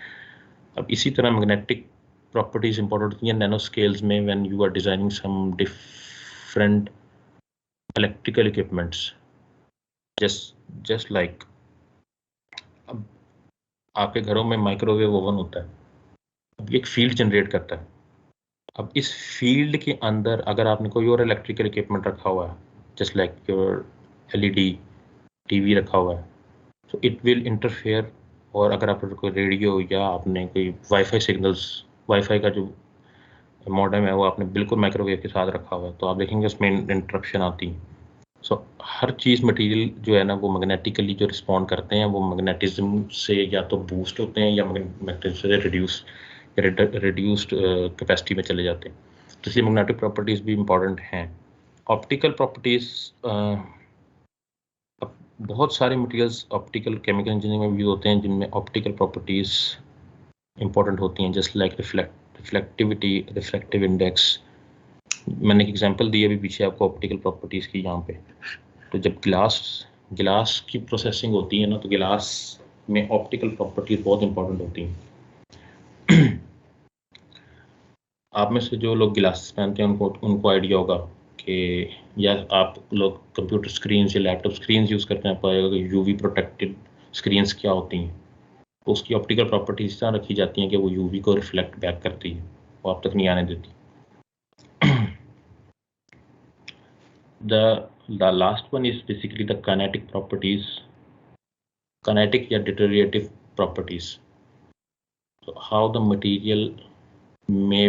अब इसी तरह मैग्नेटिक प्रॉपर्टीज इंपॉर्टेंट होती हैं नैनो स्केल्स में, when you are designing some different electrical equipments, just like अब आपके घरों में माइक्रोवेव ओवन होता है, अब एक फील्ड जनरेट करता है। अब इस फील्ड के अंदर अगर आपने कोई और इलेक्ट्रिकल इक्विपमेंट रखा हुआ है, just like your LED TV रखा हुआ है, तो इट विल इंटरफेयर। और अगर आप कोई रेडियो या आपने कोई वाईफाई सिग्नल्स, वाईफाई का जो मॉडेम है वो आपने बिल्कुल माइक्रोवेव के साथ रखा हुआ है, तो आप देखेंगे उसमें इंटरप्शन आती है। सो हर चीज़ मटेरियल जो है ना वो मैग्नेटिकली जो रिस्पॉन्ड करते हैं वो मैग्नेटिज्म से या तो बूस्ट होते हैं या मैग्नेटिज्म से रिड्यूस्ड कैपेसिटी में चले जाते हैं, तो इसलिए मैग्नेटिक प्रॉपर्टीज़ भी इम्पॉर्टेंट हैं। ऑप्टिकल प्रॉपर्टीज़, बहुत सारे मटेरियल्स ऑप्टिकल केमिकल इंजीनियरिंग में यूज होते हैं जिनमें ऑप्टिकल प्रॉपर्टीज़ इंपॉर्टेंट होती हैं, just like reflectivity, refractive index. मैंने एक एग्जांपल दी अभी पीछे आपको ऑप्टिकल प्रॉपर्टीज़ की यहाँ पे। तो जब गिलास की प्रोसेसिंग होती है ना, तो गिलास में ऑप्टिकल प्रॉपर्टीज बहुत इंपॉर्टेंट होती हैं। आप में से जो लोग गिलास पहनते हैं उनको आइडिया होगा कि, या आप लोग कंप्यूटर स्क्रीन या लैपटॉप स्क्रीन यूज़ करते हैं, पाएगा कि यूवी प्रोटेक्टेड स्क्रीन्स क्या होती हैं। तो उसकी ऑप्टिकल प्रॉपर्टीज इस तरह रखी जाती हैं कि वो यूवी को रिफ्लेक्ट बैक करती है, वो आप तक नहीं आने देती। The last one is basically the kinetic properties, kinetic या deteriorative properties. So how the material may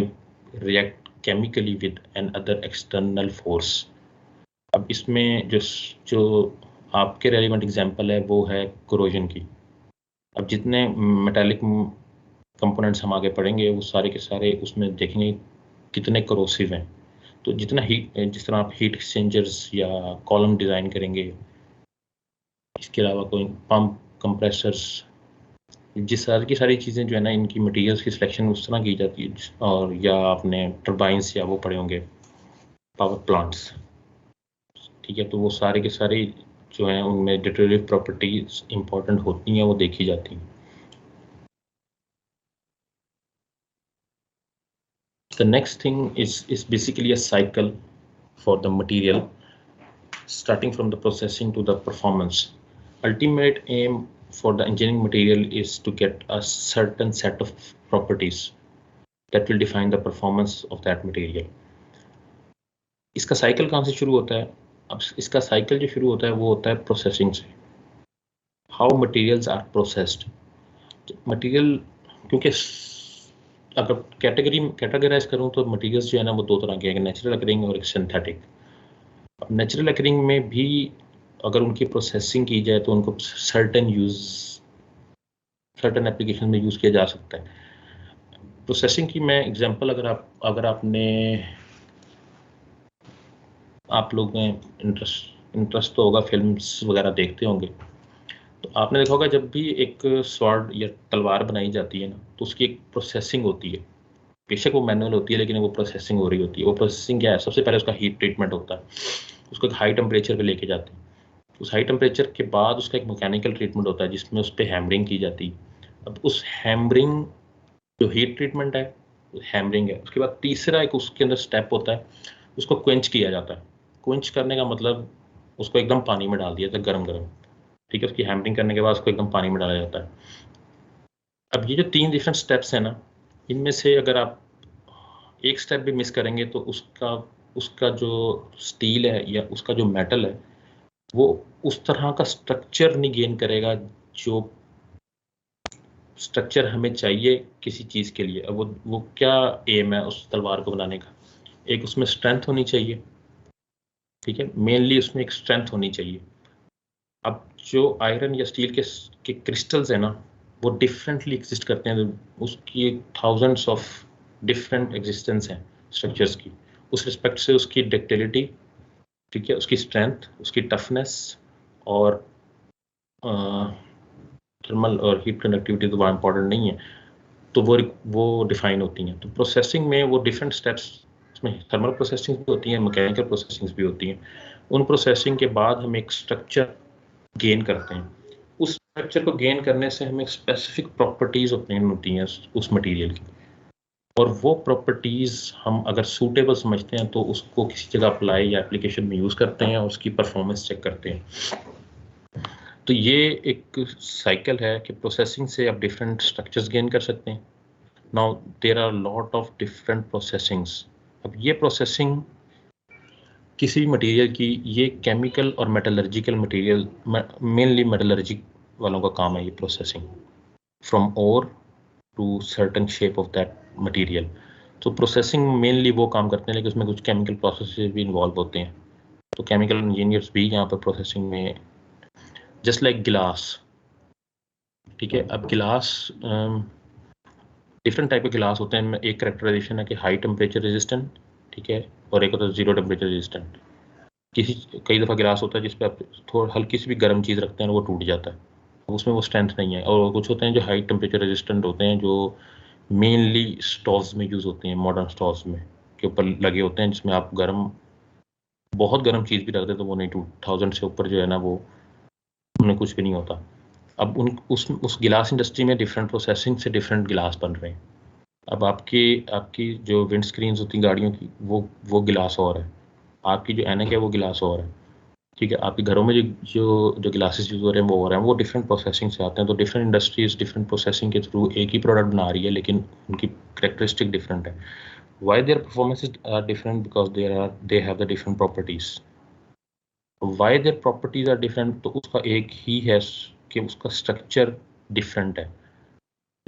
react chemically with another external force. अब इसमें जो आपके रेलिवेंट एग्जांपल है वो है कोरोजन की। अब जितने मेटालिक कंपोनेंट्स हम आगे पढ़ेंगे वो सारे के सारे उसमें देखेंगे कितने करोसिव हैं। तो जितना जिस तरह आप हीट एक्सचेंजर्स या कॉलम डिज़ाइन करेंगे, इसके अलावा कोई पंप, कंप्रेसर्स, जिस तरह की सारी चीज़ें जो है ना, इनकी मटेरियल्स की सिलेक्शन उस तरह की जाती है। और या आपने टर्बाइंस या वो पढ़े होंगे पावर प्लांट्स, ठीक है, तो वो सारे के सारे जो हैं उनमें डिटेरेटिव प्रॉपर्टीज इंपॉर्टेंट होती हैं, वो देखी जाती हैं। The next thing is basically a cycle for the material, starting from the processing to the performance. Ultimate aim for the engineering material is to get a certain set of properties that will define the performance of that material. इसका साइकिल कहाँ से शुरू होता है? अब इसका साइकिल जो शुरू होता है वो होता है प्रोसेसिंग से। How materials are processed. Material, क्योंकि अगर कैटेगराइज करूँ तो मटेरियल्स जो है ना वो दो तरह के हैं, नेचुरल अकरिंग और एक सिंथेटिक। अब नेचुरल अकरिंग में भी अगर उनकी प्रोसेसिंग की जाए तो उनको सर्टेन एप्लीकेशन में यूज़ किया जा सकता है। प्रोसेसिंग की मैं एग्जांपल अगर आप लोग में इंटरेस्ट तो होगा, फिल्म्स वगैरह देखते होंगे, तो आपने देखा होगा जब भी एक स्वॉर्ड या तलवार बनाई जाती है ना, तो उसकी एक प्रोसेसिंग होती है। बेशक वो मैनुअल होती है लेकिन वो प्रोसेसिंग हो रही होती है। वो प्रोसेसिंग क्या है? सबसे पहले उसका हीट ट्रीटमेंट होता है, उसको एक हाई टेम्परेचर पे लेके जाते हैं। उस हाई टेम्परेचर के बाद उसका एक मैकेनिकल ट्रीटमेंट होता है जिसमें उस पर हैमरिंग की जाती है। अब उस हैमरिंग जो हीट ट्रीटमेंट है, हैमरिंग है, उसके बाद तीसरा एक उसके अंदर स्टेप होता है, उसको क्वेंच किया जाता है। क्वेंच करने का मतलब उसको एकदम पानी में डाल दिया जाता है, गरम, ठीक है। उसकी हैमरिंग करने के बाद उसको एकदम पानी में डाला जाता है। अब ये जो 3 डिफरेंट स्टेप्स हैं ना, इनमें से अगर आप एक स्टेप भी मिस करेंगे तो उसका जो स्टील है या उसका जो मेटल है वो उस तरह का स्ट्रक्चर नहीं गेन करेगा जो स्ट्रक्चर हमें चाहिए किसी चीज़ के लिए। अब वो क्या एम है उस तलवार को बनाने का? एक उसमें स्ट्रेंथ होनी चाहिए, ठीक है, मेनली उसमें एक स्ट्रेंथ होनी चाहिए। अब जो आयरन या स्टील के क्रिस्टल्स हैं ना, वो डिफरेंटली एग्जिस्ट करते हैं। उसकी थाउजेंड्स ऑफ डिफरेंट एग्जिस्टेंस हैं स्ट्रक्चर्स की। उस रिस्पेक्ट से उसकी डक्टिलिटी, ठीक है, उसकी स्ट्रेंथ, उसकी टफनेस और थर्मल और हीट कंडक्टिविटी तो बड़ा इंपॉर्टेंट नहीं है, तो वो डिफाइन होती हैं। तो प्रोसेसिंग में वो डिफरेंट स्टेप्स, इसमें थर्मल प्रोसेसिंग भी होती हैं, मैकेनिकल प्रोसेसिंग भी होती हैं। उन प्रोसेसिंग के बाद हम एक स्ट्रक्चर गेन करते हैं। उस स्ट्रक्चर को गेन करने से हमें स्पेसिफिक प्रॉपर्टीज ऑब्टेन होती हैं उस मटेरियल की, और वो प्रॉपर्टीज हम अगर सूटेबल समझते हैं तो उसको किसी जगह अप्लाई या एप्लीकेशन में यूज़ करते हैं और उसकी परफॉर्मेंस चेक करते हैं। तो ये एक साइकिल है कि प्रोसेसिंग से आप डिफरेंट स्ट्रक्चर्स गेन कर सकते हैं। Now there are lot of different processings. अब ये प्रोसेसिंग किसी भी मटेरियल की, ये केमिकल और मेटलर्जिकल मटेरियल, मेनली मेटलर्जी वालों का काम है ये processing, from ore to certain shape of that material. तो प्रोसेसिंग मेनली वो काम करते हैं, लेकिन उसमें कुछ केमिकल प्रोसेसेस भी इन्वॉल्व होते हैं। तो केमिकल इंजीनियर्स भी यहाँ पर प्रोसेसिंग में, जस्ट लाइक गिलास, ठीक है। अब गिलास, डिफरेंट टाइप के गिलास होते हैं, इनमें एक कैरेक्टराइजेशन है कि हाई टेम्परेचर रेजिस्टेंट, ठीक है, और एक होता है जीरो टेम्परेचर रेजिस्टेंट। कई दफ़ा गिलास होता है जिस पे आप थोड़ा हल्की सी भी गर्म चीज़ रखते हैं वो टूट जाता है, उसमें वो स्ट्रेंथ नहीं है। और कुछ होते हैं जो हाई टेम्परेचर रेजिस्टेंट होते हैं, जो मेनली स्टोव्स में यूज़ होते हैं, मॉडर्न स्टोव्स में के ऊपर लगे होते हैं, जिसमें आप बहुत गर्म चीज़ भी रख दे तो वो नहीं टूट, 1000 से ऊपर जो है ना वो उन्हें कुछ भी नहीं होता। अब उस गिलास इंडस्ट्री में डिफरेंट प्रोसेसिंग से डिफरेंट गिलास बन रहे हैं। अब आपकी जो विंड स्क्रीन्स होती हैं गाड़ियों की, वो गिलास और है, आपकी जो ऐनक है वो गिलास और है, ठीक है। आपके घरों में जो ग्लासेस यूज हो रहे हैं वो हो रहे हैं, वो डिफरेंट प्रोसेसिंग से आते हैं। तो डिफरेंट इंडस्ट्रीज डिफरेंट प्रोसेसिंग के थ्रू एक ही प्रोडक्ट बना रही है, लेकिन उनकी कैरेक्टरिस्टिक डिफरेंट है। Why their performances are different? Because they have the different properties. Why their properties are different? तो उसका एक ही है कि उसका स्ट्रक्चर डिफरेंट है।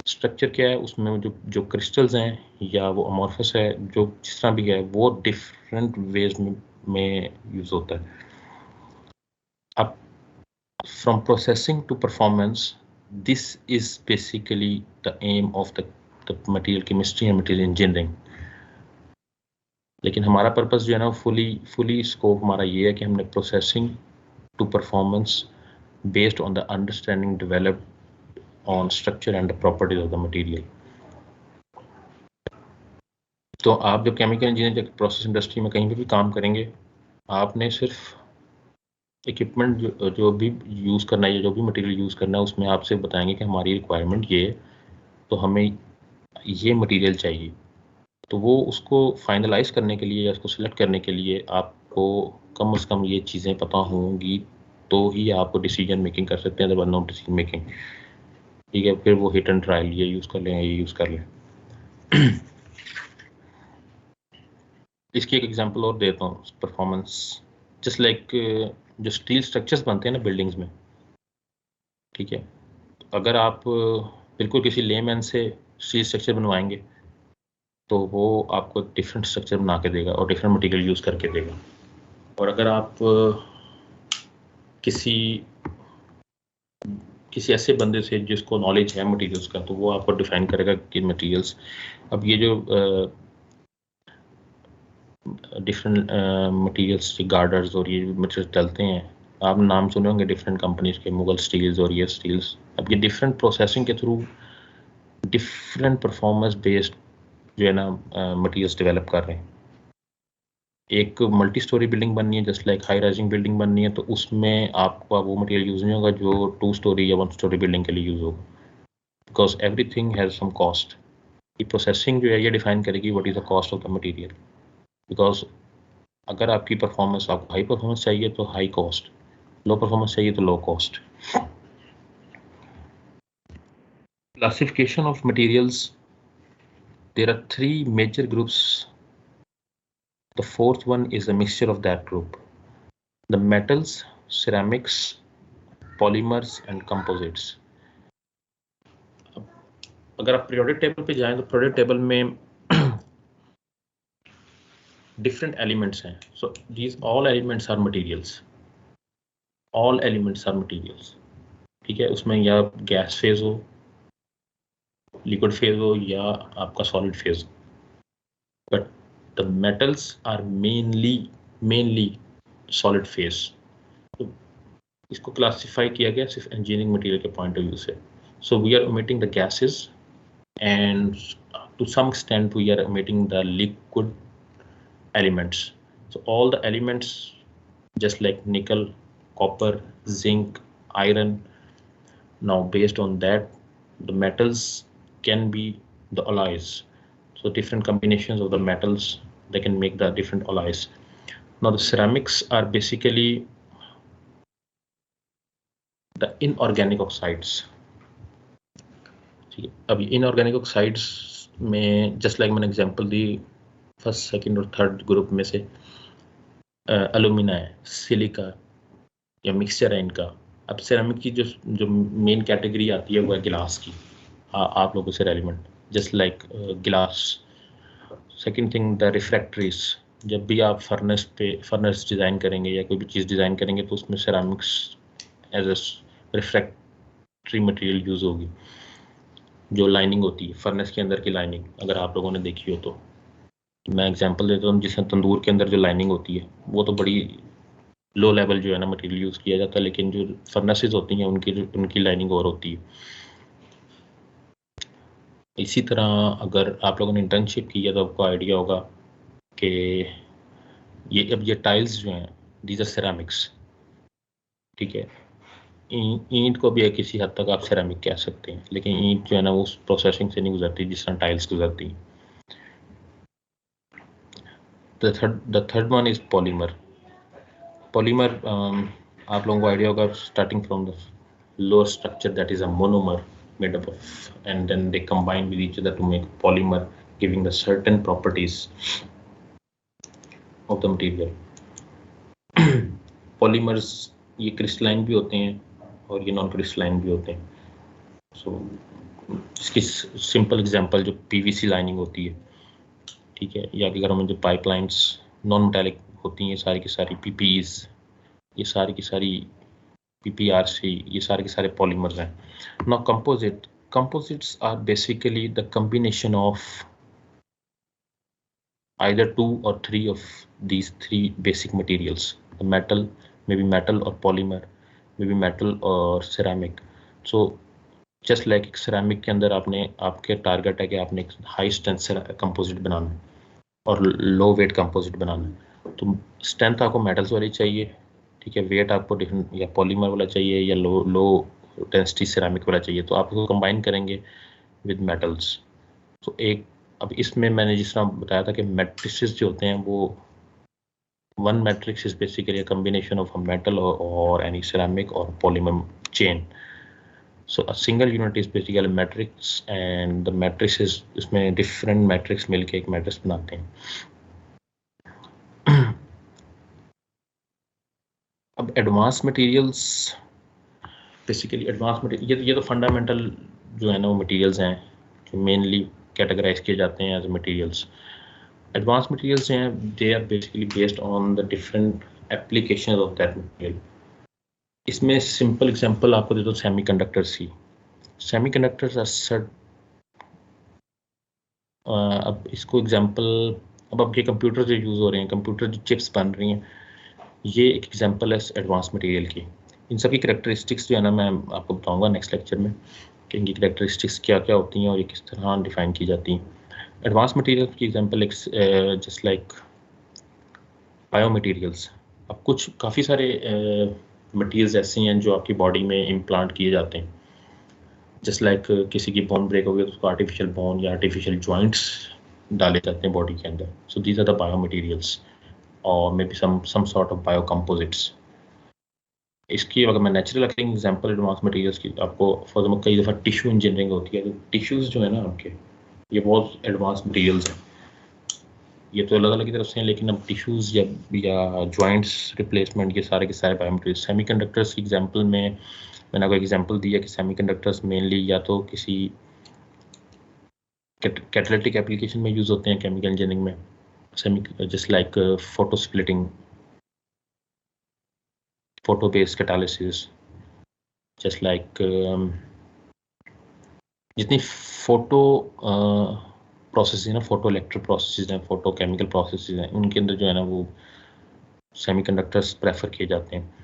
स्ट्रक्चर क्या है? उसमें जो क्रिस्टल्स हैं या वो अमॉर्फस है, जो जिस तरह भी है, वो डिफरेंट वेज में यूज होता है। अब from processing to performance, this is basically the aim of the material chemistry and material engineering. लेकिन हमारा पर्पस जो है ना, फुली स्कोप हमारा ये है कि हमने processing to performance based on the understanding developed on structure and the properties of the material. तो आप जब केमिकल इंजीनियरिंग प्रोसेस इंडस्ट्री में कहीं पे भी काम करेंगे, आपने सिर्फ इक्विपमेंट जो भी यूज़ करना है या जो भी मटेरियल यूज़ करना है, उसमें आपसे बताएंगे कि हमारी रिक्वायरमेंट ये है, तो हमें ये मटेरियल चाहिए। तो वो उसको फाइनलाइज करने के लिए या उसको सिलेक्ट करने के लिए आपको कम से कम ये चीज़ें पता होंगी, तो ही आप डिसीजन मेकिंग कर सकते हैं। अदरवाइज नो डिसीजन मेकिंग, ठीक है। फिर वो हिट एंड ट्रायल, ये यूज़ कर लें, ये यूज़ कर लें। इसकी एक एग्जांपल और देता हूँ, परफॉर्मेंस। जस्ट लाइक जो स्टील स्ट्रक्चर्स बनते हैं ना बिल्डिंग्स में, ठीक है, अगर आप बिल्कुल किसी लेमैन से स्टील स्ट्रक्चर बनवाएंगे तो वो आपको एक डिफरेंट स्ट्रक्चर बना के देगा और डिफरेंट मटेरियल यूज़ करके देगा। और अगर आप किसी ऐसे बंदे से जिसको नॉलेज है मटेरियल्स का, तो वो आपको डिफाइन करेगा कि मटेरियल्स, अब ये जो डिफरेंट मटेरियल्स, गार्डर्स और ये मटेरियल्स डलते हैं, आप नाम सुने होंगे डिफरेंट कंपनीज के, मुगल स्टील्स और ये स्टील्स। अब ये डिफरेंट प्रोसेसिंग के थ्रू डिफरेंट परफॉर्मेंस बेस्ड जो है ना मटेरियल्स डेवलप कर रहे हैं। एक मल्टी स्टोरी बिल्डिंग बननी है, just like high rising building बननी है, तो उसमें आपका वो मटेरियल यूज़ नहीं होगा जो 2 स्टोरी या 1 स्टोरी बिल्डिंग के लिए यूज़ होगा, because everything has some cost. ये प्रोसेसिंग जो है ये डिफाइन करेगी what is the cost of the material, because अगर आपकी परफॉर्मेंस, आपको हाई परफॉर्मेंस चाहिए तो हाई कॉस्ट, लो परफॉर्मेंस चाहिए तो low cost. Classification of materials, there are 3 major groups. The fourth one is a mixture of that group: the metals, ceramics, polymers and composites. अगर आप periodic table पे जाएं तो periodic table में different elements हैं. So these all elements are materials. All elements are materials. ठीक है, उसमें या गैस फेज हो, लिक्विड फेज हो या आपका सॉलिड फेज हो, but the metals are mainly solid phase. तो इसको क्लासिफाई किया गया सिर्फ इंजीनियरिंग मटेरियल के पॉइंट ऑफ व्यू से. So we are omitting the gases and to some extent we are omitting the liquid elements. So all the elements just like nickel, copper, zinc, iron, now based on that the metals can be the alloys. So different combinations of the metals, they can make the different alloys. Now the ceramics are basically the inorganic oxides. ठीक है, अब inorganic oxides में just like मैंने example दी फर्स्ट, सेकंड और थर्ड ग्रुप में से अलुमिना है, सिलिका या मिक्सचर है इनका. अब सेरामिक की जो मेन कैटेगरी आती है वो है गिलास की. आप लोगों से रेलिवेंट, जस्ट लाइक गिलास. Second thing, the refractories, जब भी आप फर्नेस डिज़ाइन करेंगे या कोई भी चीज़ डिज़ाइन करेंगे तो उसमें ceramics as a refractory material use होगी। जो लाइनिंग होती है फर्नेस के अंदर की लाइनिंग, अगर आप लोगों ने देखी हो तो मैं एग्जांपल देता हूँ, जिसमें तंदूर के अंदर जो लाइनिंग होती है वो तो बड़ी लो लेवल जो है ना मटेरियल यूज़ किया जाता है, लेकिन जो फर्नेसेस होती हैं उनकी लाइनिंग और होती है। इसी तरह अगर आप लोगों ने इंटर्नशिप की है तो आपको आइडिया होगा कि ये टाइल्स जो हैं दीज आर सेरामिक्स, ठीक है। ईंट को भी किसी हद तक आप सेरामिक कह सकते हैं, लेकिन ईंट जो है ना वो उस प्रोसेसिंग से नहीं गुजरती जिस तरह टाइल्स गुजरती हैं। The third one is polymer. Polymer आप लोगों को आइडिया होगा, starting from the lower structure that is a monomer made up of, and then they combine with each other to make polymer, giving the certain properties of the material. polymers ये क्रिस्टलाइन भी होते हैं और ये नॉन क्रिस्टलाइन भी होते हैं। सो इसकी सिंपल एग्जांपल जो पीवीसी लाइनिंग होती है, ठीक है, या कि घरों में जो पाइपलाइंस नॉन मेटालिक होती हैं, सारी की सारी पीपीईज, ये सारी की सारी पीपीआरसी, ये सारे के सारे पॉलीमर्स हैं। Now composites are basically the combination of either 2 or 3 of these 3 basic materials. The metal, maybe metal or polymer, maybe metal or ceramic. So just like ceramic के अंदर आपके टारगेट है कि आपने हाई स्ट्रेंथ कंपोजिट बनाना है और लो वेट कंपोजिट बनाना है, तो स्ट्रेंथ आपको मेटल्स वाली चाहिए, ठीक है, वेट आपको डिफरेंट या पॉलीमर वाला चाहिए या लो डेंसिटी सेरामिक वाला चाहिए, तो आप इसको कंबाइन करेंगे विद मेटल्स। तो एक अब इसमें मैंने जिस तरह बताया था कि मैट्रिसेस जो होते हैं वो one matrix is basically a combination of a metal और एनी सेरामिक और polymer chain. So a single unit is basically matrix and the matrices, इसमें डिफरेंट मैट्रिक्स मिलके एक मैट्रिक्स बनाते हैं। अब advance materials, basically advance material ये तो फंडामेंटल जो है ना वो मटेरियल्स हैं जो मेनली कैटेगराइज किए जाते हैं एज मटेरियल्स। एडवांस मटेरियल्स हैं, they are basically based on the different applications of that material. इसमें सिंपल एग्जांपल आपको दे दो सेमीकंडक्टर्स की। सेमीकंडक्टर्स आर सर्ट, अब इसको एग्जांपल, अब आपके कंप्यूटर जो यूज़ हो रहे हैं, कंप्यूटर जो चिप्स बन रही हैं, ये एक एग्जांपल है एडवांस मटेरियल की। इन सबकी करैक्टरिस्टिक्स जो है ना मैं आपको बताऊंगा नेक्स्ट लेक्चर में कि इनकी करैक्टरिस्टिक्स क्या क्या होती हैं और ये किस तरह डिफाइन की जाती हैं। एडवांस मटेरियल की example just like bio materials. अब कुछ काफ़ी सारे मटेरियल्स ऐसे हैं जो आपकी बॉडी में इम्प्लांट किए जाते हैं, जस्ट लाइक किसी की बोन ब्रेक हो गई तो उसको आर्टिफिशियल बोन या आर्टिफिशियल जॉइंट्स डाले जाते हैं बॉडी के अंदर। So these are the biomaterials और may be some sort of biocomposites. इसकी अगर मैं नेचुरल रखेंगे एग्जांपल एडवांस मटेरियल्स की, आपको फॉर एग्जाम्पल कई दफ़ा टिश्यू इंजीनियरिंग होती है, तो टिश्यूज़ जो है ना आपके, ये बहुत एडवांस मटेरियल्स हैं। ये तो अलग अलग की तरफ से हैं, लेकिन अब टिश्यूज़ या जॉइंट्स रिप्लेसमेंट, ये सारे के सारे बायो मटेरियल्स। सेमीकंडक्टर्स की एग्जांपल में मैंने आपको एग्जांपल दिया कि सेमीकंडक्टर्स मेनली या तो किसी कैटालिटिक एप्लीकेशन में यूज़ होते हैं केमिकल इंजीनियरिंग में, just like photo splitting, photo based catalysis, just like जितनी फोटो प्रोसेस है ना, फोटो इलेक्ट्रिक प्रोसेस हैं, फोटो केमिकल प्रोसेस हैं, उनके अंदर जो है ना वो सेमीकंडक्टर्स प्रेफर किए जाते हैं।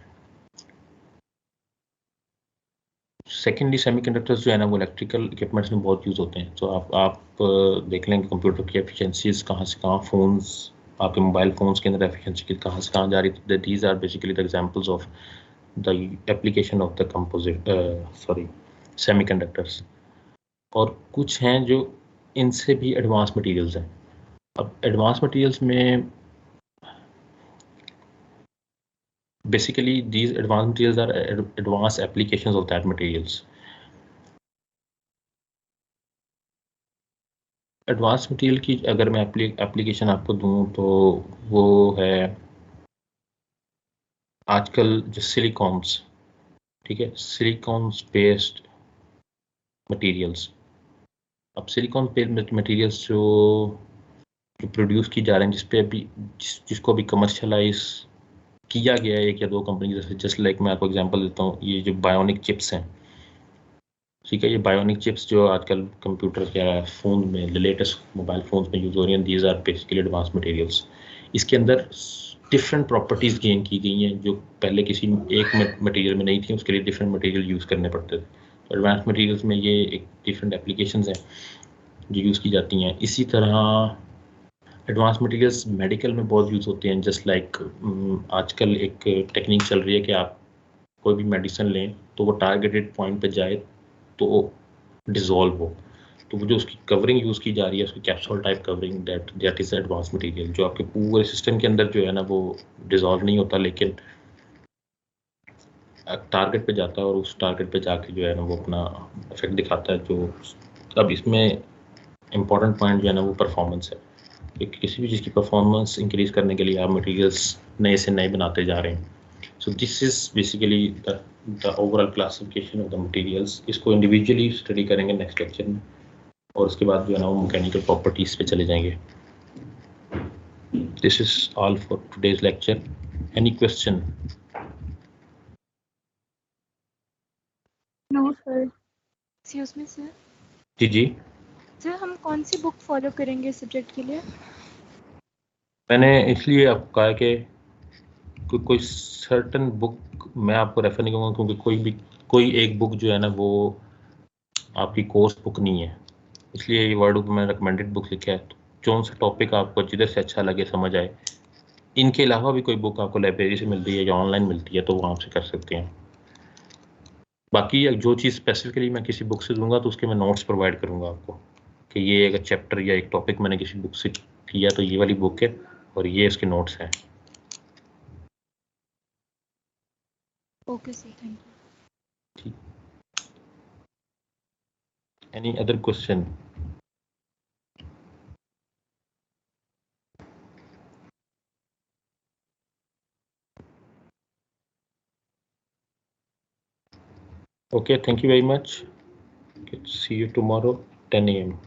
सेकेंडली सेमीकंडक्टर्स जो है ना वो इलेक्ट्रिकल इक्विपमेंट्स में बहुत यूज़ होते हैं। तो आप देख लेंगे कंप्यूटर की एफिशिएंसीज कहाँ से कहाँ, फोन्स, आपके मोबाइल फोन्स के अंदर एफिशिएंसी कहाँ से कहाँ जा रही है। These are basically the examples of the application of the semiconductors. और कुछ हैं जो इनसे भी एडवांस मटेरियल्स हैं। अब एडवांस मटेरियल्स में basically these advanced materials are advanced applications of that materials. Advance material की अगर मैं एप्लीकेशन आपको दूं तो वो है आजकल जो सिलिकॉन्स, ठीक है, सिलिकॉन्स बेस्ड मटेरियल्स। अब सिलिकॉन बेस्ड मटेरियल्स जो जो प्रोड्यूस की जा रहे हैं, जिसपे अभी जिसको अभी कमर्शलाइज किया गया है एक या दो कंपनी, जैसे जस्ट लाइक मैं आपको एग्जांपल देता हूँ, ये जो बायोनिक चिप्स हैं, ठीक है, ये बायोनिक चिप्स जो आजकल कंप्यूटर या फ़ोन में, लेटेस्ट मोबाइल फ़ोन्स में यूज़ हो रही हैं, these are basically advance materials. इसके अंदर डिफरेंट प्रॉपर्टीज़ गेन की गई हैं जो पहले किसी एक मटेरियल में नहीं थी, उसके लिए डिफरेंट मटेरियल यूज़ करने पड़ते थे। तो एडवांस मटेरियल्स में ये एक डिफरेंट एप्लीकेशंस हैं जो यूज़ की जाती हैं। इसी तरह एडवांस मटेरियल्स मेडिकल में बहुत यूज़ होते हैं, जस्ट लाइक आजकल एक टेक्निक चल रही है कि आप कोई भी मेडिसिन लें तो वो टारगेटेड पॉइंट पे जाए तो डिज़ोल्व हो, तो वो जो उसकी कवरिंग यूज़ की जा रही है, उसकी capsule type covering, that is advance material, जो आपके पूरे सिस्टम के अंदर जो है ना वो डिज़ोल्व नहीं होता, लेकिन टारगेट पे जाता है और उस टारगेट पे जाके जो है ना वो अपना इफेक्ट दिखाता है। जो अब इसमें इम्पॉर्टेंट पॉइंट जो है ना वो परफॉर्मेंस है, कि किसी भी चीज़ की परफॉर्मेंस इंक्रीज करने के लिए आप मटेरियल्स नए से नए बनाते जा रहे हैं। So this is basically the overall classification of the materials. इसको इंडिविजुअली स्टडी करेंगे नेक्स्ट लेक्चर में, और उसके बाद जो है ना वो मैकेनिकल प्रॉपर्टीज़ पे चले जाएंगे। This is all for today's lecture. Any question? No sir. Excuse me sir, जी सर हम कौन सी बुक फॉलो करेंगे सब्जेक्ट के लिए? मैंने इसलिए आपको कहा कि कोई सर्टन बुक मैं आपको रेफर नहीं करूँगा, क्योंकि कोई एक बुक जो है ना वो आपकी कोर्स बुक नहीं है, इसलिए ये वर्ड बुक में रिकमेंडेड बुक लिखा है। तो कौन सा टॉपिक आपको जिधर से अच्छा लगे, समझ आए, इनके अलावा भी कोई बुक आपको लाइब्रेरी से मिलती है या ऑनलाइन मिलती है तो वहाँ से कर सकते हैं। बाकी जो चीज़ स्पेसिफिकली मैं किसी बुक से दूंगा तो उसके मैं नोट्स प्रोवाइड करूँगा आपको, कि ये एक चैप्टर या एक टॉपिक मैंने किसी बुक से किया तो ये वाली बुक है और ये इसके नोट्स हैं। Okay sir, thank you. Any other question? Okay, thank you very much. Okay, see you tomorrow 10 a.m.